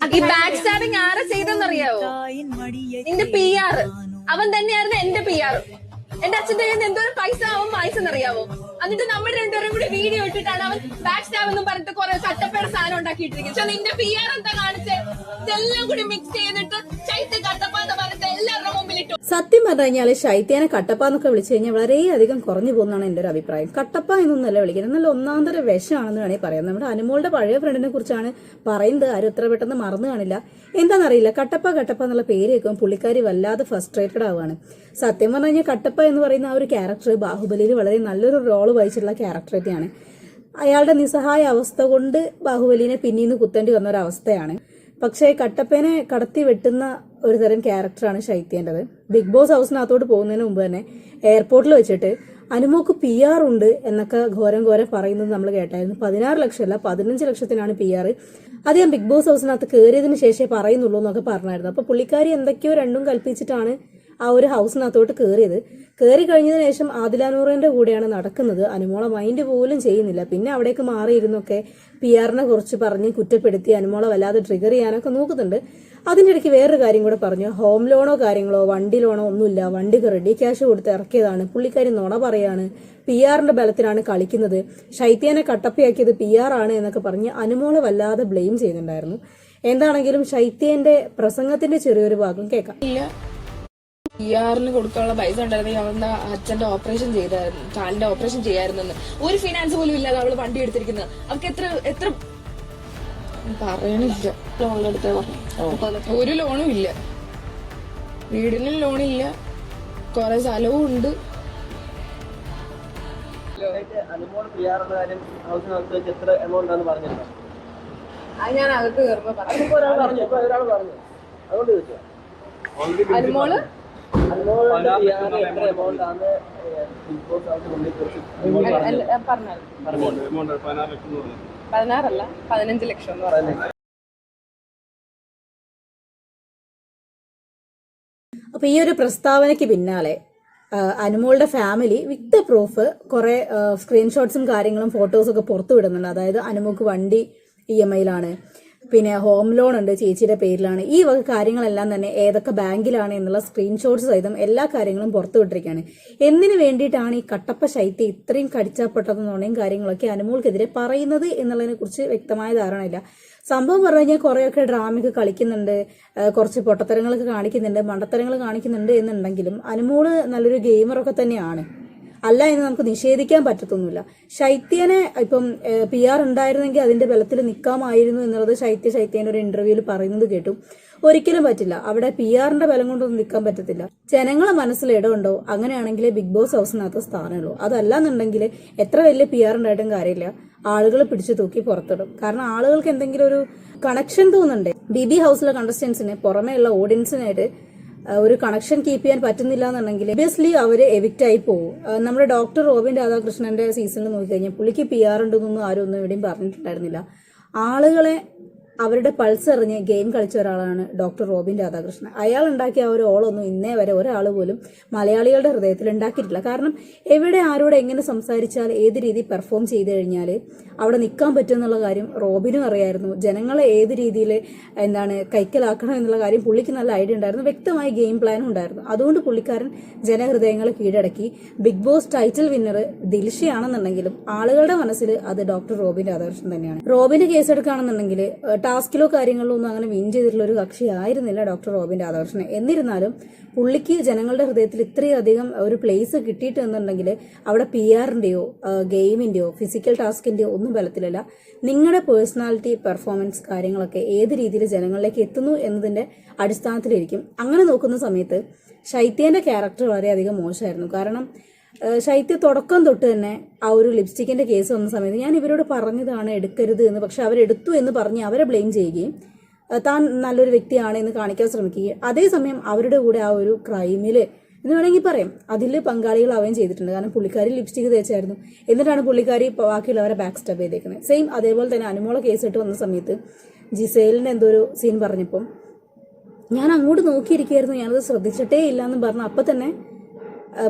ഈ back stabbing ആരെ ചെയ്തെന്നറിയാവോ? നിന്റെ PR. അവൻ തന്നെയായിരുന്നു എന്റെ PR. എന്റെ അച്ഛൻ്റെ കയ്യിൽ നിന്ന് എന്തോരം പൈസ അവൻ വായിച്ചെന്നറിയാവോ? എന്നിട്ട് നമ്മുടെ രണ്ടുപേരും കൂടി വീഡിയോ ഇട്ടിട്ടാണ് അവൻ ബാക്ക് സ്റ്റാബ് എന്നും പറഞ്ഞിട്ട് കുറെ ചട്ടപ്പേട സാധനം ഉണ്ടാക്കിയിട്ടിരിക്കുന്നത്. പക്ഷെ നിന്റെ PR എന്താ കാണിച്ചേ? ഇതെല്ലാം കൂടി മിക്സ് ചെയ്തിട്ട് ശൈത്യ കട്ടപ്പ എന്ന് പറഞ്ഞിട്ട് എല്ലാവരുടെ മുമ്പിൽ ഇട്ടു. സത്യം പറഞ്ഞു കഴിഞ്ഞാല് ശൈത്യാനെ കട്ടപ്പ എന്നൊക്കെ വിളിച്ചു കഴിഞ്ഞാൽ വളരെയധികം കുറഞ്ഞു പോകുന്നതാണ് എന്റെ ഒരു അഭിപ്രായം. കട്ടപ്പ എന്നൊന്നല്ല വിളിക്കുന്നത്, നല്ല ഒന്നാന്തര വിഷമാണെന്ന് വേണമെങ്കിൽ പറയാം. നമ്മുടെ അനുമോളുടെ പഴയ ഫ്രണ്ടിനെ കുറിച്ചാണ് പറയുന്നത്. ആരും എത്ര പെട്ടെന്ന് മറന്നു കാണില്ല. എന്താണെന്നറിയില്ല, കട്ടപ്പ കട്ടപ്പ എന്നുള്ള പേര് കേൾക്കുമ്പോൾ പുള്ളിക്കാരി വല്ലാതെ ഫ്രസ്ട്രേറ്റഡ് ആവുകയാണ്. സത്യം പറഞ്ഞു കഴിഞ്ഞാൽ കട്ടപ്പ എന്ന് പറയുന്ന ആ ഒരു ക്യാരക്ടർ ബാഹുബലിയിൽ വളരെ നല്ലൊരു റോള് വഹിച്ചിട്ടുള്ള ക്യാരക്ടറായിട്ടാണ്. അയാളുടെ നിസ്സഹായ അവസ്ഥ കൊണ്ട് ബാഹുബലിനെ പിന്നീന്ന് കുത്തേണ്ടി വന്ന ഒരു അവസ്ഥയാണ്. പക്ഷേ കട്ടപ്പനെ കടത്തി വെട്ടുന്ന ഒരു തരം ക്യാരക്ടറാണ് ശൈത്യേണ്ടത്. ബിഗ് ബോസ് ഹൗസിനകത്തോട്ട് പോകുന്നതിന് മുമ്പ് തന്നെ എയർപോർട്ടിൽ വെച്ചിട്ട് അനുമോക്ക് PR ഉണ്ട് എന്നൊക്കെ ഘോരം പറയുന്നത് നമ്മൾ കേട്ടായിരുന്നു. 16 ലക്ഷമല്ല 15 ലക്ഷത്തിനാണ് PR. അദ്ദേഹം ബിഗ് ബോസ് ഹൗസിനകത്ത് കയറിയതിന് ശേഷമേ പറയുന്നുള്ളൂ എന്നൊക്കെ പറഞ്ഞായിരുന്നു. അപ്പൊ പുള്ളിക്കാരി എന്തൊക്കെയോ രണ്ടും കൽപ്പിച്ചിട്ടാണ് ആ ഒരു ഹൗസിനകത്തോട്ട് കയറിയത്. കയറി കഴിഞ്ഞതിന് ശേഷം ആദിലാനൂറിന്റെ കൂടെയാണ് നടക്കുന്നത്. അനുമോളെ മൈൻഡ് പോലും ചെയ്യുന്നില്ല. പിന്നെ അവിടേക്ക് മാറിയിരുന്നൊക്കെ PR-നെ കുറിച്ച് പറഞ്ഞ് കുറ്റപ്പെടുത്തി അനുമോളെ വല്ലാതെ ട്രിഗർ ചെയ്യാനൊക്കെ നോക്കുന്നുണ്ട്. അതിൻ്റെ ഇടയ്ക്ക് വേറൊരു കാര്യം കൂടെ പറഞ്ഞു. ഹോം ലോണോ കാര്യങ്ങളോ വണ്ടി ലോണോ ഒന്നുമില്ല, വണ്ടിക്ക് റെഡി ക്യാഷ് കൊടുത്ത് ഇറക്കിയതാണ്, പുള്ളിക്കാരി നുണ പറയാണ്, PR-ന്റെ ബലത്തിലാണ് കളിക്കുന്നത്, ശൈത്യാനെ കട്ടപ്പയാക്കിയത് PR ആണ് എന്നൊക്കെ പറഞ്ഞ് അനുമോളെ വല്ലാതെ ബ്ലെയിം ചെയ്യുന്നുണ്ടായിരുന്നു. എന്താണെങ്കിലും ശൈത്യന്റെ പ്രസംഗത്തിന്റെ ചെറിയൊരു ഭാഗം കേൾക്കാം. PR-ന് കൊടുക്കാനുള്ള പൈസ ഉണ്ടായിരുന്നെങ്കിൽ അവളുടെ അച്ഛന്റെ ഓപ്പറേഷൻ ചെയ്തായിരുന്നു, കാലിന്റെ ഓപ്പറേഷൻ ചെയ്യായിരുന്നെന്ന്. ഒരു ഫിനാൻസ് പോലും ഇല്ലാതെ അവള് വണ്ടി എടുത്തിരിക്കുന്നത്. അവർക്ക് എത്ര പറയണില്ല. ലോൺ എടുത്തേ പറഞ്ഞു. ഒരു ലോണും ഇല്ല, വീടിനും ലോണില്ല, കുറെ സ്ഥലവും ഉണ്ട്. അത് ഞാൻ അകത്ത് കയറുമ്പോ അനുമോള് 16 15 ലക്ഷം എന്ന് പറഞ്ഞു. അപ്പൊ ഈ ഒരു പ്രസ്താവനയ്ക്ക് പിന്നാലെ അനുമോളുടെ ഫാമിലി വിത്ത് പ്രൂഫ് കുറെ സ്ക്രീൻഷോട്ട്സും കാര്യങ്ങളും ഫോട്ടോസും ഒക്കെ പുറത്തു വിടുന്നുണ്ട്. അതായത് അനുമോക്ക് വണ്ടി EMI-ലാണ്, പിന്നെ ഹോം ലോൺ ഉണ്ട് ചേച്ചിയുടെ പേരിലാണ്. ഈ വക കാര്യങ്ങളെല്ലാം തന്നെ ഏതൊക്കെ ബാങ്കിലാണ് എന്നുള്ള സ്ക്രീൻഷോട്ട്സ് സഹിതം എല്ലാ കാര്യങ്ങളും പുറത്തു വിട്ടിരിക്കുകയാണ്. എന്തിനു വേണ്ടിയിട്ടാണ് ഈ കട്ടപ്പ ശൈത്യം ഇത്രയും കടിച്ചാപ്പെട്ടതെന്നുണ്ടെങ്കിൽ കാര്യങ്ങളൊക്കെ അനുമോൾക്കെതിരെ പറയുന്നത് എന്നുള്ളതിനെ കുറിച്ച് വ്യക്തമായ ധാരണയില്ല. സംഭവം പറഞ്ഞു കഴിഞ്ഞാൽ കുറേയൊക്കെ ഡ്രാമയൊക്കെ കളിക്കുന്നുണ്ട്, കുറച്ച് പൊട്ടത്തരങ്ങളൊക്കെ കാണിക്കുന്നുണ്ട്, മണ്ടത്തരങ്ങൾ കാണിക്കുന്നുണ്ട് എന്നുണ്ടെങ്കിലും അനുമോള് നല്ലൊരു ഗെയിമറൊക്കെ തന്നെയാണ്, അല്ല എന്ന് നമുക്ക് നിഷേധിക്കാൻ പറ്റത്തൊന്നുമില്ല. ശൈത്യനെ ഇപ്പം PR ഉണ്ടായിരുന്നെങ്കിൽ അതിന്റെ ബലത്തിൽ നിൽക്കാമായിരുന്നു എന്നുള്ളത് ശൈത്യന്റെ ഒരു ഇന്റർവ്യൂവിൽ പറയുന്നത് കേട്ടു. ഒരിക്കലും പറ്റില്ല. അവിടെ PR-ന്റെ ബലം കൊണ്ടൊന്നും നിൽക്കാൻ പറ്റത്തില്ല. ജനങ്ങളെ മനസ്സിൽ ഇടമുണ്ടോ അങ്ങനെയാണെങ്കിലേ ബിഗ് ബോസ് ഹൗസിനകത്ത് സ്ഥാനമുള്ളൂ. അതല്ലാന്നുണ്ടെങ്കിൽ എത്ര വലിയ PR ഉണ്ടായിട്ടും കാര്യമില്ല, ആളുകൾ പിടിച്ചു തൂക്കി പുറത്തിടും. കാരണം ആളുകൾക്ക് എന്തെങ്കിലും ഒരു കണക്ഷൻ തോന്നുന്നുണ്ട്. BB ഹൗസിലെ കണ്ടസ്റ്റൻസിന് പുറമേയുള്ള ഓഡിയൻസിനായിട്ട് ഒരു കണക്ഷൻ കീപ്പ് ചെയ്യാൻ പറ്റുന്നില്ല എന്നുണ്ടെങ്കിൽ ഒബിയസ്ലി അവര് എവിക്റ്റ് ആയി പോകും. നമ്മുടെ ഡോക്ടർ റോബിൻ രാധാകൃഷ്ണന്റെ സീസണിൽ നോക്കിക്കഴിഞ്ഞാൽ പുള്ളിക്ക് PR ഉണ്ടെന്നൊന്നും ആരും ഒന്നും എവിടെയും പറഞ്ഞിട്ടുണ്ടായിരുന്നില്ല. ആളുകളെ അവരുടെ പൾസ് എറിഞ്ഞ് ഗെയിം കളിച്ച ഒരാളാണ് ഡോക്ടർ റോബിൻ രാധാകൃഷ്ണൻ. അയാൾ ഉണ്ടാക്കിയ ആ ഒരു ഓളൊന്നും ഇന്നേ വരെ ഒരാൾ പോലും മലയാളികളുടെ ഹൃദയത്തിൽ ഉണ്ടാക്കിയിട്ടില്ല. കാരണം എവിടെ ആരോട് എങ്ങനെ സംസാരിച്ചാൽ ഏത് രീതി പെർഫോം ചെയ്തു കഴിഞ്ഞാൽ അവിടെ നിൽക്കാൻ പറ്റും എന്നുള്ള കാര്യം റോബിനും അറിയായിരുന്നു. ജനങ്ങളെ ഏത് രീതിയിൽ കൈക്കലാക്കണം എന്നുള്ള കാര്യം പുള്ളിക്ക് നല്ല ഐഡിയ ഉണ്ടായിരുന്നു, വ്യക്തമായ ഗെയിം പ്ലാനും ഉണ്ടായിരുന്നു. അതുകൊണ്ട് പുള്ളിക്കാരൻ ജനഹൃദയങ്ങളെ കീഴടക്കി. ബിഗ് ബോസ് ടൈറ്റിൽ വിന്നർ ദിൽഷയാണെന്നുണ്ടെങ്കിലും ആളുകളുടെ മനസ്സിൽ അത് ഡോക്ടർ റോബിൻ രാധാകൃഷ്ണൻ തന്നെയാണ്. റോബിന് കേസെടുക്കുകയാണെന്നുണ്ടെങ്കിൽ ടാസ്കിലോ കാര്യങ്ങളിലോ ഒന്നും അങ്ങനെ വിൻ ചെയ്തിട്ടുള്ള ഒരു കക്ഷി ആയിരുന്നില്ല ഡോക്ടർ റോബിൻ രാധാകൃഷ്ണൻ. എന്നിരുന്നാലും പുള്ളിക്ക് ജനങ്ങളുടെ ഹൃദയത്തിൽ ഇത്രയധികം ഒരു പ്ലേസ് കിട്ടിയിട്ട് എന്നുണ്ടെങ്കിൽ അവിടെ PR-ന്റെയോ ഗെയിമിന്റെയോ ഫിസിക്കൽ ടാസ്കിന്റെയോ ഒന്നും ബലത്തിലല്ല. നിങ്ങളുടെ പേഴ്സണാലിറ്റി, പെർഫോമൻസ് കാര്യങ്ങളൊക്കെ ഏത് രീതിയിൽ ജനങ്ങളിലേക്ക് എത്തുന്നു എന്നതിന്റെ അടിസ്ഥാനത്തിലിരിക്കും. അങ്ങനെ നോക്കുന്ന സമയത്ത് ശൈത്യന്റെ ക്യാരക്ടർ വളരെയധികം മോശമായിരുന്നു. കാരണം ശൈത്യ തുടക്കം തൊട്ട് തന്നെ ആ ഒരു ലിപ്സ്റ്റിക്കിന്റെ കേസ് വന്ന സമയത്ത് ഞാൻ ഇവരോട് പറഞ്ഞതാണ് എടുക്കരുത് എന്ന്, പക്ഷെ അവരെടുത്തു എന്ന് പറഞ്ഞ് അവരെ ബ്ലെയിം ചെയ്യുകയും താൻ നല്ലൊരു വ്യക്തിയാണ് എന്ന് കാണിക്കാൻ ശ്രമിക്കുകയും അതേസമയം അവരുടെ കൂടെ ആ ഒരു ക്രൈമില് എന്ന് വേണമെങ്കിൽ പറയാം അതിൽ പങ്കാളികളാവുകയും ചെയ്തിട്ടുണ്ട്. കാരണം പുള്ളിക്കാരി ലിപ്സ്റ്റിക് തേച്ചായിരുന്നു, എന്നിട്ടാണ് പുള്ളിക്കാരി ബാക്കിയുള്ളവരെ ബാക്ക് സ്റ്റബ് ചെയ്തേക്കുന്നത്. സെയിം അതേപോലെ തന്നെ അനുമോളെ കേസ് ഇട്ട് വന്ന സമയത്ത് ജിസേലിന്റെ എന്തോ ഒരു സീൻ പറഞ്ഞപ്പം ഞാൻ അങ്ങോട്ട് നോക്കിയിരിക്കുകയായിരുന്നു, ഞാനത് ശ്രദ്ധിച്ചിട്ടേ ഇല്ല എന്ന് പറഞ്ഞു. അപ്പം തന്നെ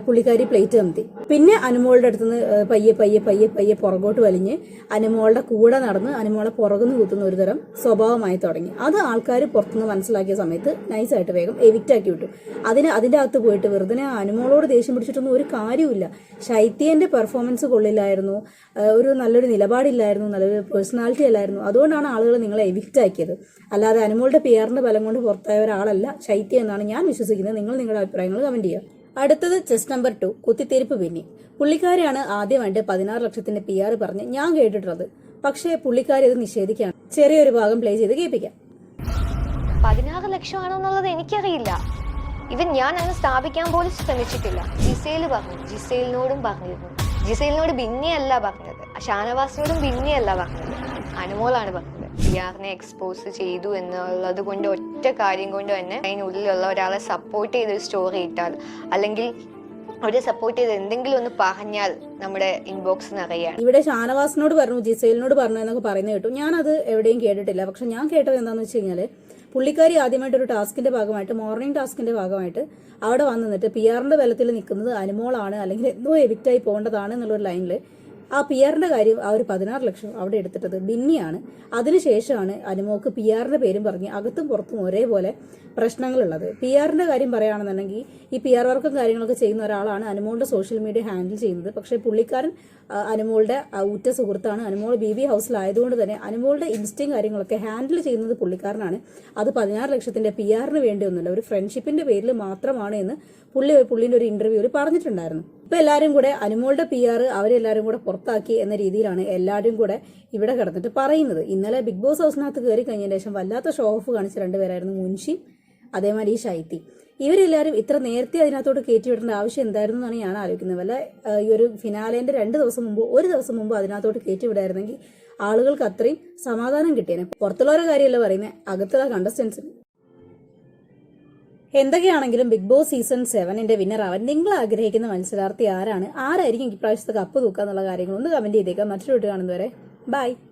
പുള്ളിക്കാരി പ്ലേറ്റ് കമത്തി. പിന്നെ അനുമോളുടെ അടുത്തുനിന്ന് പയ്യെ പയ്യെ പയ്യെ പയ്യെ പുറകോട്ട് വലിഞ്ഞ് അനുമോളുടെ കൂടെ നടന്ന് അനുമോളെ പുറകുന്ന് കുത്തുന്ന ഒരു തരം സ്വഭാവമായി തുടങ്ങി. അത് ആൾക്കാർ പുറത്തുനിന്ന് മനസ്സിലാക്കിയ സമയത്ത് നൈസായിട്ട് വേഗം എവിക്റ്റ് ആക്കി വിട്ടു. അതിന്റെ അകത്ത് പോയിട്ട് വെറുതെ അനുമോളോട് ദേഷ്യം പിടിച്ചിട്ടൊന്നും ഒരു കാര്യമില്ല. ശൈത്യന്റെ പെർഫോമൻസ് കൊള്ളില്ലായിരുന്നു, ഒരു നല്ലൊരു നിലപാടില്ലായിരുന്നു, നല്ലൊരു പേഴ്സണാലിറ്റി അല്ലായിരുന്നു. അതുകൊണ്ടാണ് ആളുകൾ നിങ്ങളെ എവിക്റ്റ് ആക്കിയത്. അല്ലാതെ അനുമോളുടെ പിആറിന്റെ ബലം കൊണ്ട് പുറത്തായ ഒരാളല്ല ശൈത്യ എന്നാണ് ഞാൻ വിശ്വസിക്കുന്നത്. നിങ്ങൾ നിങ്ങളുടെ അഭിപ്രായങ്ങൾ കമന്റ് ചെയ്യുക. അടുത്തത് ചെസ് നമ്പർ 2, കുത്തിത്തിരിപ്പ് ബിന്നി. പുള്ളിക്കാരിയാണ് ആദ്യമായിട്ട് 16 ലക്ഷത്തിന്റെ PR പറഞ്ഞ് ഞാൻ കേട്ടിട്ടുള്ളത്. പക്ഷേ പുള്ളിക്കാരി അത് നിഷേധിക്കുകയാണ്. ചെറിയൊരു ഭാഗം പ്ലേ ചെയ്ത് കേൾപ്പിക്കാം. 16 ലക്ഷമാണോ എന്നുള്ളത് എനിക്കറിയില്ല. ഇവൻ ഞാൻ അങ്ങനെ സ്ഥാപിക്കാൻ പോലും ശ്രമിച്ചിട്ടില്ല. ജിസേൽ പറഞ്ഞു, ജിസേലിനോടും പറഞ്ഞിരുന്നു. ജിസേലിനോട് ബിന്നിയല്ല പറഞ്ഞത്, ഷാനവാസിനോടും ബിന്നിയല്ല പറഞ്ഞത്, അനുമോളാണ് പറഞ്ഞത്. പിആറിനെ എക്സ്പോസ് ചെയ്തു എന്നുള്ളത് കൊണ്ട് ഒറ്റ കാര്യം കൊണ്ട് തന്നെ അതിനുള്ളിലുള്ള ഒരാളെ സപ്പോർട്ട് ചെയ്തൊരു സ്റ്റോറി ഇട്ടാൽ, അല്ലെങ്കിൽ അവരെ സപ്പോർട്ട് ചെയ്ത് എന്തെങ്കിലും ഒന്ന് പറഞ്ഞാൽ നമ്മുടെ ഇൻബോക്സ് നിറയാണ്. ഇവിടെ ഷാനവാസിനോട് പറഞ്ഞു, ജിസേലിനോട് പറഞ്ഞു എന്നൊക്കെ പറയുന്നത് കേട്ടു. ഞാനത് എവിടെയും കേട്ടിട്ടില്ല. പക്ഷെ ഞാൻ കേട്ടത് എന്താണെന്ന് വെച്ച് കഴിഞ്ഞാൽ, പുള്ളിക്കാരി ആദ്യമായിട്ട് ഒരു ടാസ്കിന്റെ ഭാഗമായിട്ട്, മോർണിംഗ് ടാസ്കിന്റെ ഭാഗമായിട്ട് അവിടെ വന്നിട്ട് പിആറിന്റെ ബലത്തിൽ നിൽക്കുന്നത് അനുമോളാണ്, അല്ലെങ്കിൽ എന്തോ എവിക്റ്റായി പോകേണ്ടതാണ് എന്നുള്ളൊരു ലൈനിൽ ആ പിആറിന്റെ കാര്യം ആ ഒരു 16 ലക്ഷം അവിടെ എടുത്തിട്ടത് ബിന്നിയാണ്. അതിനുശേഷമാണ് അനുമോക്ക് പിആറിന്റെ പേരും പറഞ്ഞ് അകത്തും പുറത്തും ഒരേപോലെ പ്രശ്നങ്ങളുള്ളത്. പിആറിന്റെ കാര്യം പറയുകയാണെന്നുണ്ടെങ്കിൽ ഈ PR വർക്കും കാര്യങ്ങളൊക്കെ ചെയ്യുന്ന ഒരാളാണ് അനുമോളുടെ സോഷ്യൽ മീഡിയ ഹാൻഡിൽ ചെയ്യുന്നത്. പക്ഷേ പുള്ളിക്കാരൻ അനുമോളുടെ ഉറ്റ സുഹൃത്താണ്. അനുമോൾ BB ഹൗസിലായതുകൊണ്ട് തന്നെ അനുമോളുടെ ഇൻസ്റ്റിങ് കാര്യങ്ങളൊക്കെ ഹാൻഡിൽ ചെയ്യുന്നത് പുള്ളിക്കാരനാണ്. അത് 16 ലക്ഷത്തിന്റെ പിആറിന് വേണ്ടിയൊന്നുമില്ല, ഒരു ഫ്രണ്ട്ഷിപ്പിന്റെ പേരിൽ മാത്രമാണ് എന്ന് പുള്ളിന്റെ ഒരു ഇന്റർവ്യൂവിൽ പറഞ്ഞിട്ടുണ്ടായിരുന്നു. ഇപ്പൊ എല്ലാവരും കൂടെ അനുമോളുടെ PR അവരെല്ലാവരും കൂടെ പുറത്താക്കി എന്ന രീതിയിലാണ് എല്ലാവരും കൂടെ ഇവിടെ കിടന്നിട്ട് പറയുന്നത്. ഇന്നലെ ബിഗ് ബോസ് ഹൗസിനകത്ത് കയറി കഴിഞ്ഞതിന് ശേഷം വല്ലാത്ത ഷോ ഓഫ് കാണിച്ച രണ്ടുപേരായിരുന്നു മുൻഷി, അതേമാതിരി ഈ ശൈത്തി. ഇവരെല്ലാവരും ഇത്ര നേരത്തെ അതിനകത്തോട്ട് കയറ്റിവിടേണ്ട ആവശ്യം എന്തായിരുന്നു എന്നാണ് ഞാൻ ആലോചിക്കുന്നത്. വല്ല ഈ ഒരു ഫിനാലേന്റെ 2 ദിവസം മുമ്പ്, ഒരു ദിവസം മുമ്പ് അതിനകത്തോട്ട് കയറ്റിവിടായിരുന്നെങ്കിൽ ആളുകൾക്ക് അത്രയും സമാധാനം കിട്ടിയേനെ. പുറത്തുള്ളവരുടെ കാര്യമല്ല പറയുന്നത്, അകത്തുള്ള കണ്ടസ്റ്റൻസിന്. എന്തൊക്കെയാണെങ്കിലും ബിഗ് ബോസ് സീസൺ 7ന്റെ വിന്നർ ആവാൻ നിങ്ങൾ ആഗ്രഹിക്കുന്ന മത്സരാർത്ഥി ആരാണ്, ആരായിരിക്കും ഇപ്രാവശ്യത്തെ കപ്പ് തൂക്കുക എന്നുള്ള കാര്യങ്ങൾ ഒന്ന് കമന്റ് ചെയ്തേക്കാം. മറ്റൊരു വീഡിയോ കാണുന്നവരെ ബൈ.